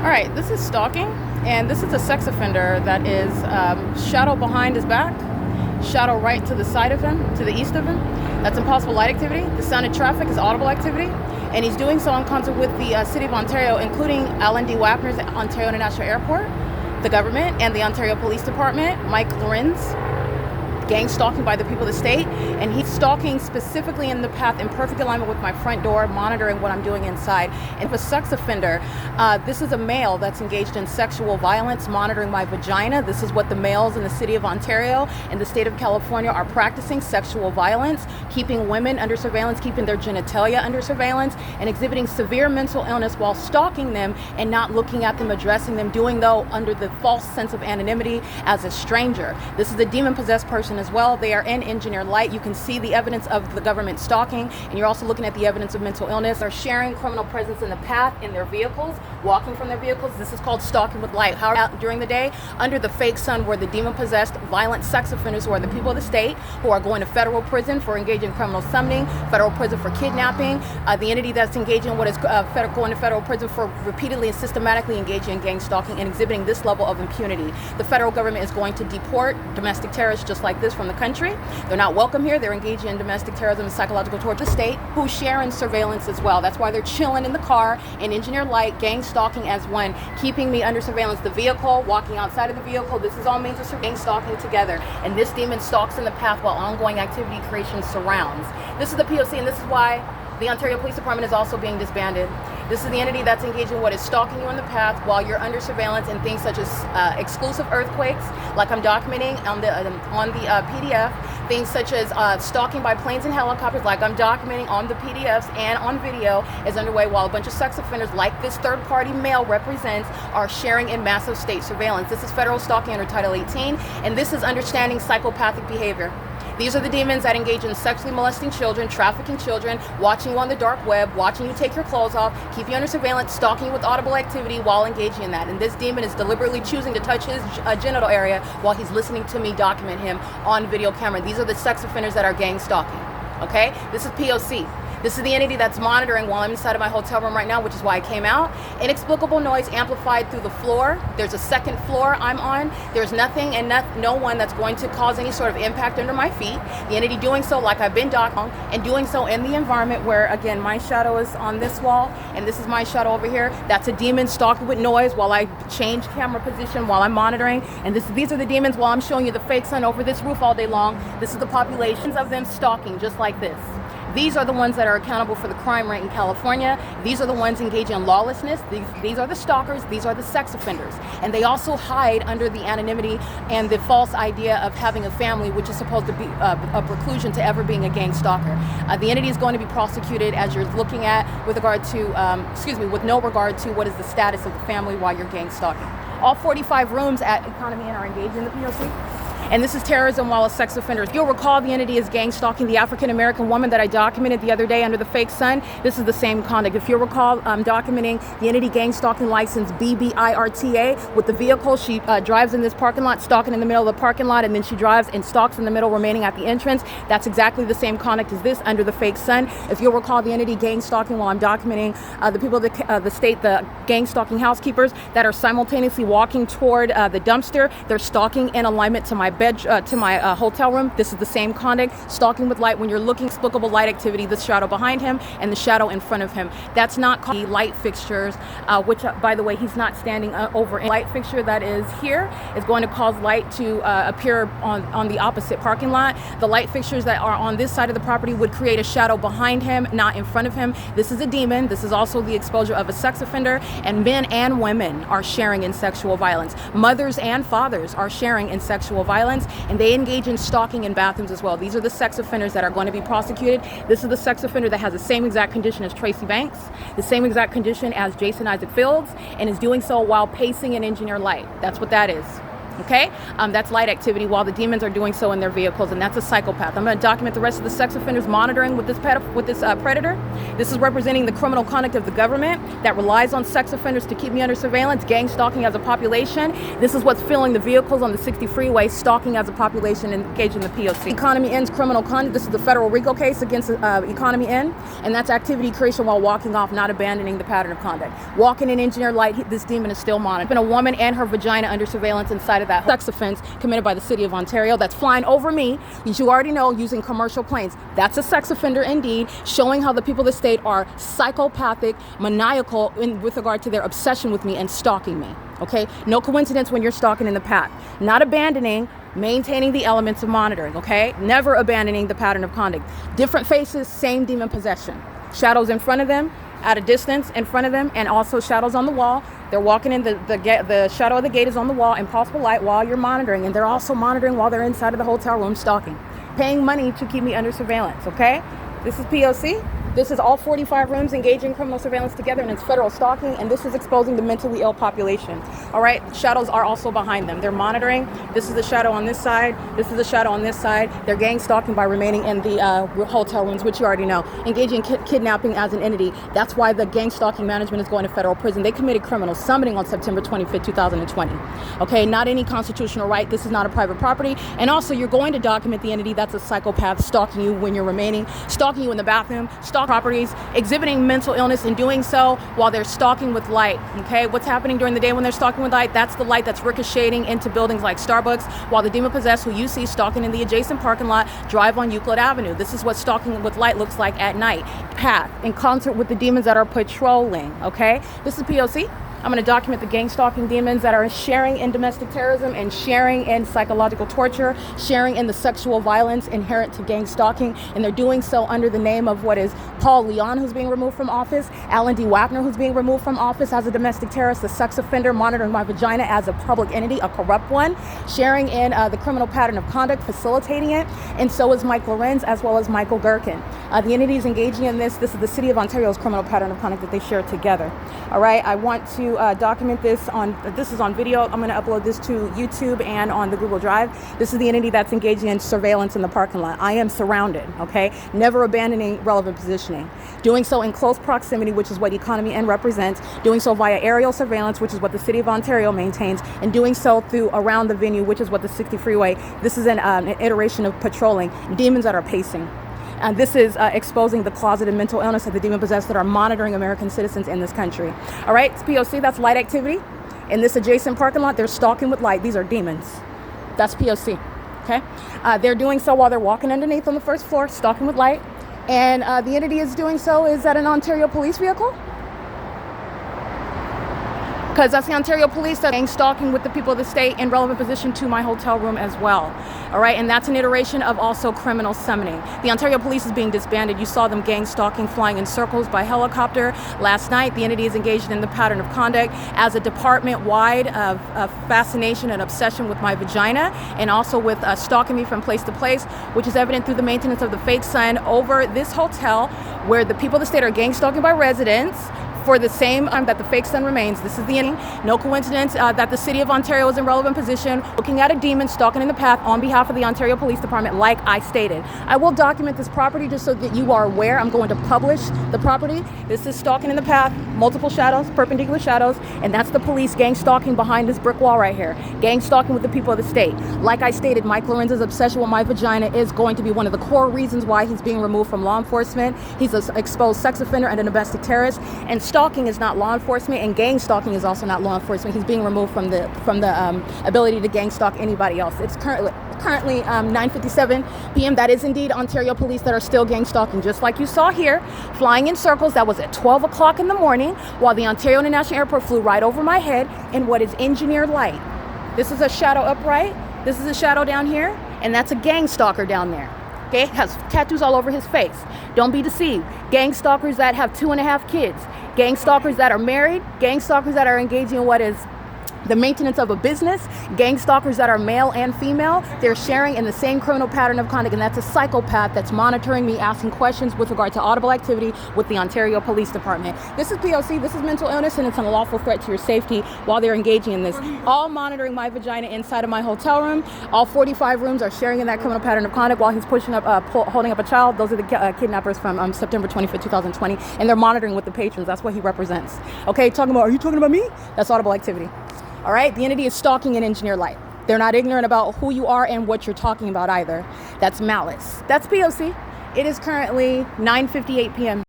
All right, this is stalking, and this is a sex offender that is shadow behind his back, shadow right to the side of him, to the east of him. That's impossible light activity. The sound of traffic is audible activity, and he's doing so in concert with the City of Ontario, including Alan D. Wapner's Ontario International Airport, the government, and the Ontario Police Department, Mike Lorenz. Gang stalking by the people of the state, and he's stalking specifically in the path in perfect alignment with my front door, monitoring what I'm doing inside. And if a sex offender, this is a male that's engaged in sexual violence, monitoring my vagina. This is what the males in the city of Ontario and the state of California are practicing: sexual violence, keeping women under surveillance, keeping their genitalia under surveillance, and exhibiting severe mental illness while stalking them and not looking at them, addressing them, doing though under the false sense of anonymity as a stranger. This is a demon-possessed person as well. They are in engineered light. You can see the evidence of the government stalking, and you're also looking at the evidence of mental illness. They're sharing criminal presence in the path in their vehicles, walking from their vehicles. This is called stalking with light. How during the day, under the fake sun, were the demon-possessed violent sex offenders who are the people of the state, who are going to federal prison for engaging in criminal summoning, federal prison for kidnapping, the entity that's engaging in what is going to federal prison for repeatedly and systematically engaging in gang stalking and exhibiting this level of impunity. The federal government is going to deport domestic terrorists just like this from the country. They're not welcome here. They're engaging in domestic terrorism and psychological torture. The state, who share in surveillance as well. That's why they're chilling in the car in engineered light, gang stalking as one, keeping me under surveillance. The vehicle, walking outside of the vehicle, this is all means of gang stalking together. And this demon stalks in the path while ongoing activity creation surrounds. This is the P.O.C, and this is why the Ontario Police Department is also being disbanded. This is the entity that's engaging in what is stalking you in the path while you're under surveillance in things such as exclusive earthquakes, like I'm documenting on the PDF, things such as stalking by planes and helicopters, like I'm documenting on the PDFs and on video, is underway while a bunch of sex offenders, like this third-party male represents, are sharing in massive state surveillance. This is federal stalking under Title 18, and this is understanding psychopathic behavior. These are the demons that engage in sexually molesting children, trafficking children, watching you on the dark web, watching you take your clothes off, keep you under surveillance, stalking you with audible activity while engaging in that. And this demon is deliberately choosing to touch his genital area while he's listening to me document him on video camera. These are the sex offenders that are gang stalking. Okay? This is P.O.C. This is the entity that's monitoring while I'm inside of my hotel room right now, which is why I came out. Inexplicable noise amplified through the floor. There's a second floor I'm on. There's nothing and no one that's going to cause any sort of impact under my feet. The entity doing so like I've been documenting, and doing so in the environment where, again, my shadow is on this wall, and this is my shadow over here. That's a demon stalking with noise while I change camera position while I'm monitoring. And these are the demons while I'm showing you the fake sun over this roof all day long. This is the populations of them stalking just like this. These are the ones that are accountable for the crime rate in California. These are the ones engaging in lawlessness. These are the stalkers. These are the sex offenders. And they also hide under the anonymity and the false idea of having a family, which is supposed to be a preclusion to ever being a gang stalker. The entity is going to be prosecuted, as you're looking at, with regard to, with no regard to what is the status of the family while you're gang stalking. All 45 rooms at Economy Inn are engaged in the P.O.C. And this is terrorism while a sex offender. If you'll recall, the entity is gang stalking the African-American woman that I documented the other day under the fake sun. This is the same conduct. If you'll recall, I'm documenting the entity gang stalking license BBIRTA with the vehicle. She drives in this parking lot, stalking in the middle of the parking lot, and then she drives and stalks in the middle, remaining at the entrance. That's exactly the same conduct as this under the fake sun. If you'll recall, the entity gang stalking while I'm documenting the people of the state, the gang stalking housekeepers that are simultaneously walking toward the dumpster. They're stalking in alignment to my hotel room. This is the same conduct, stalking with light when you're looking explicable light activity, the shadow behind him and the shadow in front of him. That's not called light fixtures, which by the way, he's not standing over a light fixture that is here is going to cause light to appear on the opposite parking lot. The light fixtures that are on this side of the property would create a shadow behind him, not in front of him. This is a demon. This is also the exposure of a sex offender, and men and women are sharing in sexual violence. Mothers and fathers are sharing in sexual violence, and they engage in stalking in bathrooms as well. These are the sex offenders that are going to be prosecuted. This is the sex offender that has the same exact condition as Tracy Banks, the same exact condition as Jason Isaac Fields, and is doing so while pacing in engineer light. That's what that is. Okay, that's light activity while the demons are doing so in their vehicles, and that's a psychopath. I'm going to document the rest of the sex offenders monitoring with this predator. This is representing the criminal conduct of the government that relies on sex offenders to keep me under surveillance, gang stalking as a population. This is what's filling the vehicles on the 60 freeway, stalking as a population engaged in the P.O.C. Economy N's criminal conduct. This is the federal RICO case against Economy N, and that's activity creation while walking off, not abandoning the pattern of conduct. Walking in engineer light, this demon is still monitored. Been a woman and her vagina under surveillance inside of that sex offense committed by the city of Ontario that's flying over me, as you already know, using commercial planes. That's a sex offender indeed, showing how the people of the state are psychopathic, maniacal with regard to their obsession with me and stalking me. Okay, no coincidence when you're stalking in the path. Not abandoning, maintaining the elements of monitoring. Okay, never abandoning the pattern of conduct. Different faces, same demon possession. Shadows in front of them, at a distance in front of them, and also shadows on the wall. They're walking in, the shadow of the gate is on the wall in possible light while you're monitoring, and they're also monitoring while they're inside of the hotel room stalking, paying money to keep me under surveillance. Okay, this is P.O.C. This is all 45 rooms engaging criminal surveillance together, and it's federal stalking, and this is exposing the mentally ill population. All right, shadows are also behind them. They're monitoring. This is the shadow on this side. This is the shadow on this side. They're gang stalking by remaining in the hotel rooms, which you already know. Engaging kidnapping as an entity. That's why the gang stalking management is going to federal prison. They committed criminal summoning on September 25th, 2020. Okay, not any constitutional right. This is not a private property. And also, you're going to document the entity that's a psychopath stalking you when you're remaining, stalking you in the bathroom, properties, exhibiting mental illness, and doing so while they're stalking with light. Okay, what's happening during the day when they're stalking with light? That's the light that's ricocheting into buildings like Starbucks, while the demon possessed, who you see stalking in the adjacent parking lot, drive on Euclid Avenue. This is what stalking with light looks like at night. Path in concert with the demons that are patrolling. Okay, this is P.O.C. I'm going to document the gang stalking demons that are sharing in domestic terrorism and sharing in psychological torture, sharing in the sexual violence inherent to gang stalking, and they're doing so under the name of what is Paul Leon, who's being removed from office, Alan D. Wagner, who's being removed from office as a domestic terrorist, the sex offender monitoring my vagina as a public entity, a corrupt one, sharing in the criminal pattern of conduct, facilitating it, and so is Mike Lorenz as well as Michael Gherkin. The entities engaging in this is the City of Ontario's criminal pattern of conduct that they share together. All right, I want to document this is on video. I'm going to upload this to YouTube and on the Google Drive. This is the entity that's engaging in surveillance in the parking lot. I am surrounded, okay? Never abandoning relevant positioning. Doing so in close proximity, which is what Economy N represents. Doing so via aerial surveillance, which is what the City of Ontario maintains. And doing so through around the venue, which is what the 60 freeway. This is an iteration of patrolling. Demons that are pacing. And this is exposing the closeted mental illness of the demon-possessed that are monitoring American citizens in this country. All right, it's P.O.C., that's light activity. In this adjacent parking lot, they're stalking with light. These are demons. That's P.O.C., okay? They're doing so while they're walking underneath on the first floor, stalking with light. And the entity is doing so is that an Ontario police vehicle? Because that's the Ontario police that gang stalking with the people of the state in relevant position to my hotel room as well. All right, and that's an iteration of also criminal summoning. The Ontario police is being disbanded. You saw them gang stalking, flying in circles by helicopter last night. The entity is engaged in the pattern of conduct as a department-wide of fascination and obsession with my vagina, and also with stalking me from place to place, which is evident through the maintenance of the fake sun over this hotel, where the people of the state are gang stalking by residents for the same that the fake sun remains. This is the ending. No coincidence that the City of Ontario is in relevant position, looking at a demon stalking in the path on behalf of the Ontario Police Department, like I stated. I will document this property just so that you are aware. I'm going to publish the property. This is stalking in the path, multiple shadows, perpendicular shadows, and that's the police gang stalking behind this brick wall right here. Gang stalking with the people of the state. Like I stated, Mike Lorenz's obsession with my vagina is going to be one of the core reasons why he's being removed from law enforcement. He's an exposed sex offender and a domestic terrorist, and stalking is not law enforcement, and gang stalking is also not law enforcement. He's being removed from the ability to gang stalk anybody else. It's currently 9:57 p.m. That is indeed Ontario police that are still gang stalking, just like you saw here, flying in circles. That was at 12 o'clock in the morning while the Ontario International Airport flew right over my head in what is engineered light. This is a shadow upright. This is a shadow down here, and that's a gang stalker down there. Okay, has tattoos all over his face. Don't be deceived. Gang stalkers that have 2.5 kids. Gang stalkers that are married. Gang stalkers that are engaging in what is the maintenance of a business, gang stalkers that are male and female, they're sharing in the same criminal pattern of conduct, and that's a psychopath that's monitoring me, asking questions with regard to audible activity with the Ontario Police Department. This is P.O.C., this is mental illness, and it's an unlawful threat to your safety while they're engaging in this. All monitoring my vagina inside of my hotel room. All 45 rooms are sharing in that criminal pattern of conduct while he's pushing up, holding up a child. Those are the kidnappers from September 25th, 2020, and they're monitoring with the patrons. That's what he represents. Okay, are you talking about me? That's audible activity. All right, the entity is stalking an engineer light. They're not ignorant about who you are and what you're talking about either. That's malice. That's POC. It is currently 9:58 p.m.